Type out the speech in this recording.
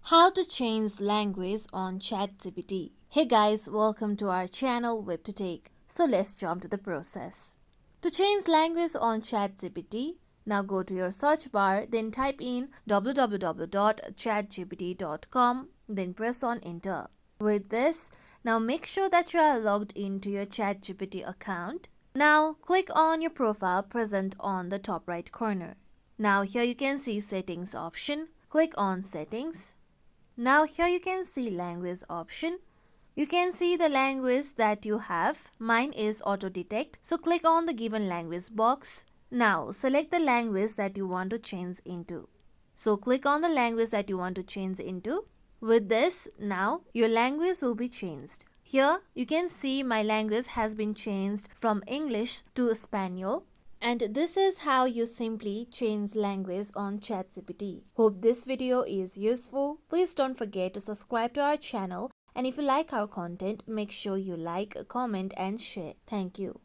How to change language on ChatGPT. Hey guys, welcome to our channel WebToTech. So let's jump to the process. To change language on ChatGPT, now go to your search bar, then type in www.chatgpt.com, then press on enter. With this, now make sure that you are logged into your ChatGPT account. Now click on your profile present on the top right corner. Now here you can see settings option. Click on settings. Now here you can see language option. You can see the language that you have. Mine is auto detect. So click on the given language box. Now select the language that you want to change into. So click on the language that you want to change into. With this, now your language will be changed. Here you can see my language has been changed from English to Espanol. And this is how you simply change language on ChatGPT. Hope this video is useful. Please don't forget to subscribe to our channel. And if you like our content, make sure you like, comment and share. Thank you.